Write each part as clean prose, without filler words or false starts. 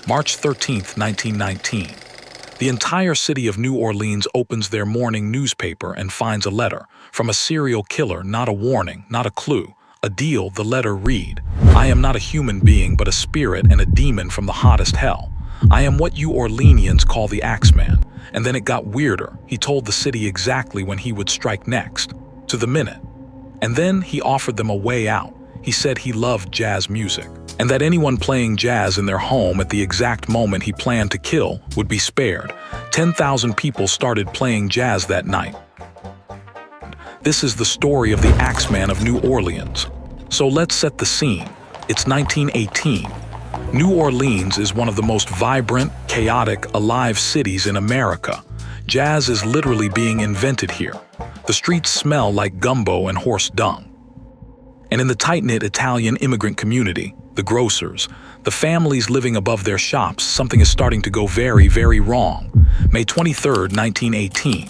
March 13, 1919. The entire city of New Orleans opens their morning newspaper and finds a letter from a serial killer, not a warning, not a clue. A deal. The letter read, "I am not a human being but a spirit and a demon from the hottest hell. I am what you Orleanians call the Axeman." And then it got weirder. He told the city exactly when he would strike next, to the minute. And then he offered them a way out. He said he loved jazz music, and that anyone playing jazz in their home at the exact moment he planned to kill would be spared. 10,000 people started playing jazz that night. This is the story of the Axeman of New Orleans. So let's set the scene. It's 1918. New Orleans is one of the most vibrant, chaotic, alive cities in America. Jazz is literally being invented here. The streets smell like gumbo and horse dung. And in the tight-knit Italian immigrant community, the grocers, the families living above their shops, something is starting to go very, very wrong. May 23, 1918.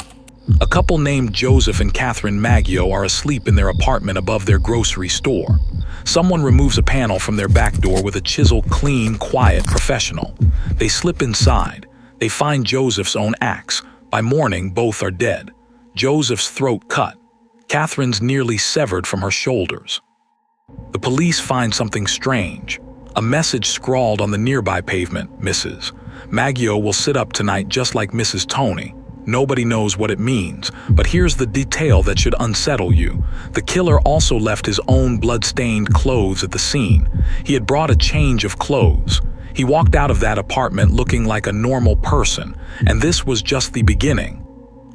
A couple named Joseph and Catherine Maggio are asleep in their apartment above their grocery store. Someone removes a panel from their back door with a chisel, clean, quiet, professional. They slip inside. They find Joseph's own axe. By morning, both are dead. Joseph's throat cut. Catherine's nearly severed from her shoulders. The police find something strange. A message scrawled on the nearby pavement, "Mrs. Maggio will sit up tonight just like Mrs. Tony." Nobody knows what it means, but here's the detail that should unsettle you. The killer also left his own blood-stained clothes at the scene. He had brought a change of clothes. He walked out of that apartment looking like a normal person, and this was just the beginning.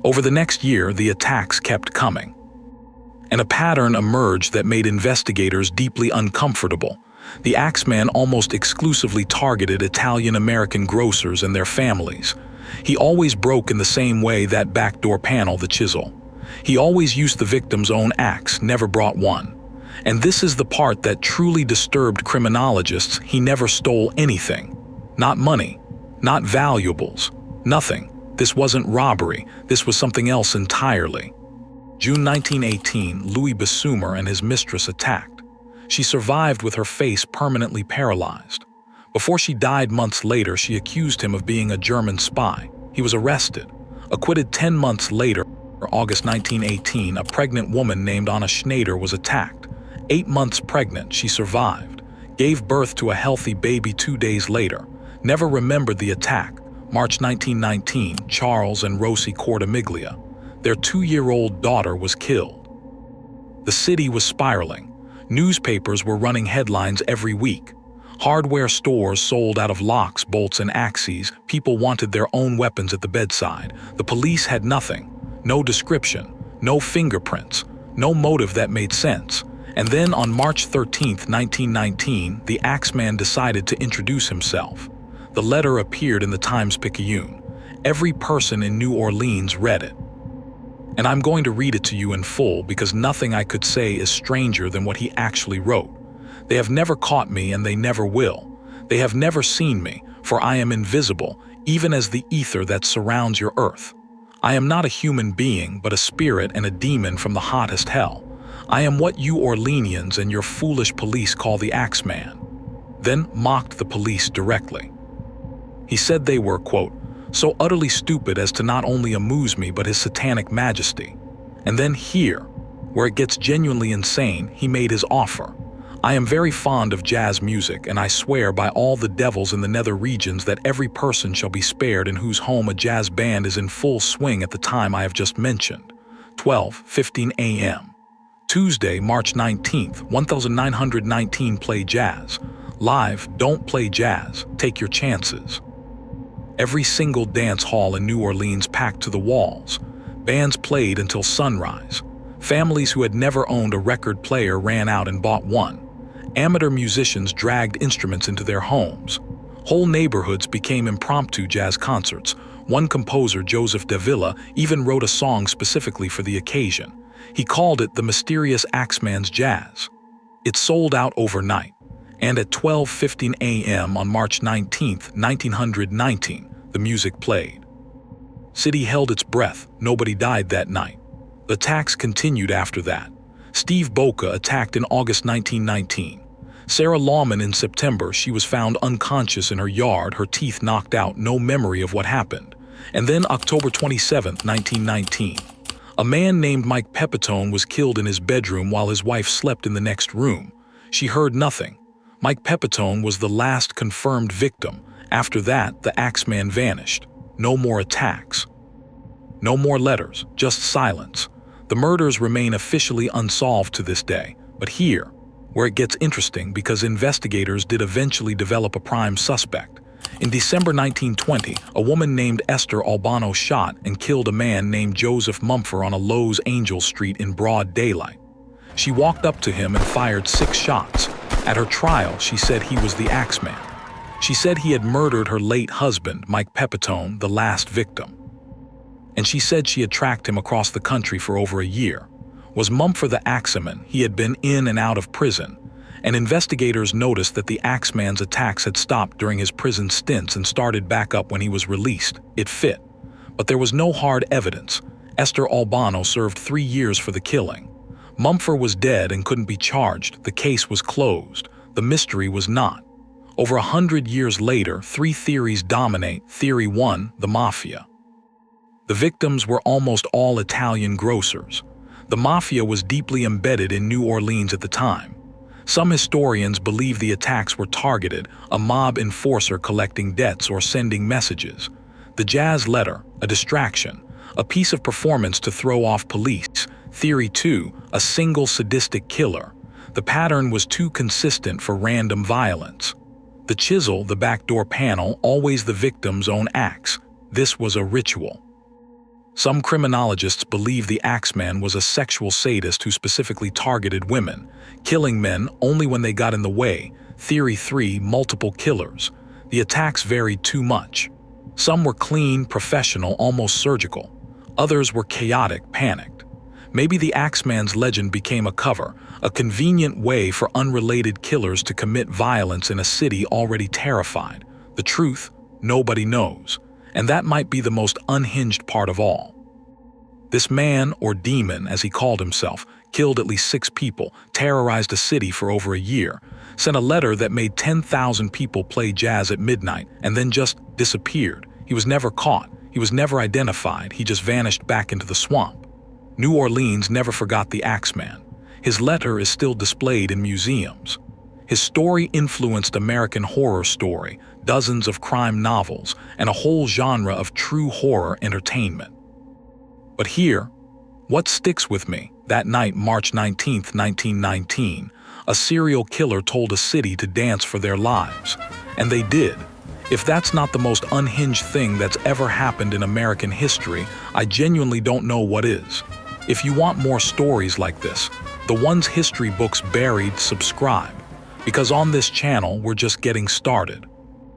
Over the next year, the attacks kept coming. And a pattern emerged that made investigators deeply uncomfortable. The Axeman almost exclusively targeted Italian-American grocers and their families. He always broke in the same way, that backdoor panel, the chisel. He always used the victim's own axe, never brought one. And this is the part that truly disturbed criminologists. He never stole anything. Not money, not valuables, nothing. This wasn't robbery, this was something else entirely. June 1918, Louis Bessumer and his mistress attacked. She survived with her face permanently paralyzed. Before she died months later, she accused him of being a German spy. He was arrested. Acquitted 10 months later, August 1918, a pregnant woman named Anna Schneider was attacked. 8 months pregnant, she survived. Gave birth to a healthy baby 2 days later. Never remembered the attack. March 1919, Charles and Rosie Cortimiglia. Their 2-year-old daughter was killed. The city was spiraling. Newspapers were running headlines every week. Hardware stores sold out of locks, bolts, and axes. People wanted their own weapons at the bedside. The police had nothing. No description, no fingerprints, no motive that made sense. And then on March 13, 1919, the Axeman decided to introduce himself. The letter appeared in the Times-Picayune. Every person in New Orleans read it. And I'm going to read it to you in full because nothing I could say is stranger than what he actually wrote. They have never caught me and they never will. They have never seen me, for I am invisible, even as the ether that surrounds your earth. I am not a human being, but a spirit and a demon from the hottest hell. I am what you Orleanians and your foolish police call the Axeman. Then mocked the police directly. He said they were, quote, so utterly stupid as to not only amuse me but his satanic majesty. And then here, where it gets genuinely insane, he made his offer. I am very fond of jazz music, and I swear by all the devils in the nether regions that every person shall be spared in whose home a jazz band is in full swing at the time I have just mentioned. 12:15 a.m. Tuesday, March 19th, 1919 play jazz. Live, don't play jazz, take your chances. Every single dance hall in New Orleans packed to the walls. Bands played until sunrise. Families who had never owned a record player ran out and bought one. Amateur musicians dragged instruments into their homes. Whole neighborhoods became impromptu jazz concerts. One composer, Joseph Davila, even wrote a song specifically for the occasion. He called it the Mysterious Axeman's Jazz. It sold out overnight. And at 12:15 a.m. on March 19, 1919, the music played. City held its breath. Nobody died that night. The attacks continued after that. Steve Boca attacked in August 1919. Sarah Lawman in September, she was found unconscious in her yard, her teeth knocked out, no memory of what happened. And then October 27, 1919. A man named Mike Pepitone was killed in his bedroom while his wife slept in the next room. She heard nothing. Mike Pepitone was the last confirmed victim. After that, the Axeman vanished. No more attacks. No more letters, just silence. The murders remain officially unsolved to this day. But here, where it gets interesting, because investigators did eventually develop a prime suspect. In December 1920, a woman named Esther Albano shot and killed a man named Joseph Mumford on a Lowe's Angel Street in broad daylight. She walked up to him and fired 6 shots. At her trial, she said he was the Axeman. She said he had murdered her late husband, Mike Pepitone, the last victim. And she said she had tracked him across the country for over a year. Was Mumford the Axeman? He had been in and out of prison, and investigators noticed that the Axeman's attacks had stopped during his prison stints and started back up when he was released. It fit. But there was no hard evidence. Esther Albano served 3 years for the killing. Mumford was dead and couldn't be charged. The case was closed. The mystery was not. Over 100 years later, 3 theories dominate. Theory 1, the Mafia. The victims were almost all Italian grocers. The Mafia was deeply embedded in New Orleans at the time. Some historians believe the attacks were targeted, a mob enforcer collecting debts or sending messages. The jazz letter, a distraction, a piece of performance to throw off police. Theory 2, a single sadistic killer. The pattern was too consistent for random violence. The chisel, the backdoor panel, always the victim's own axe. This was a ritual. Some criminologists believe the Axeman was a sexual sadist who specifically targeted women, killing men only when they got in the way. Theory 3, multiple killers. The attacks varied too much. Some were clean, professional, almost surgical. Others were chaotic, panicked. Maybe the Axeman's legend became a cover, a convenient way for unrelated killers to commit violence in a city already terrified. The truth, nobody knows. And that might be the most unhinged part of all. This man, or demon as he called himself, killed at least 6 people, terrorized a city for over a year, sent a letter that made 10,000 people play jazz at midnight, and then just disappeared. He was never caught, he was never identified, he just vanished back into the swamp. New Orleans never forgot the Axeman. His letter is still displayed in museums. His story influenced American Horror Story, dozens of crime novels, and a whole genre of true horror entertainment. But here, what sticks with me? That night, March 19, 1919, a serial killer told a city to dance for their lives. And they did. If that's not the most unhinged thing that's ever happened in American history, I genuinely don't know what is. If you want more stories like this, the ones history books buried, subscribe. Because on this channel, we're just getting started.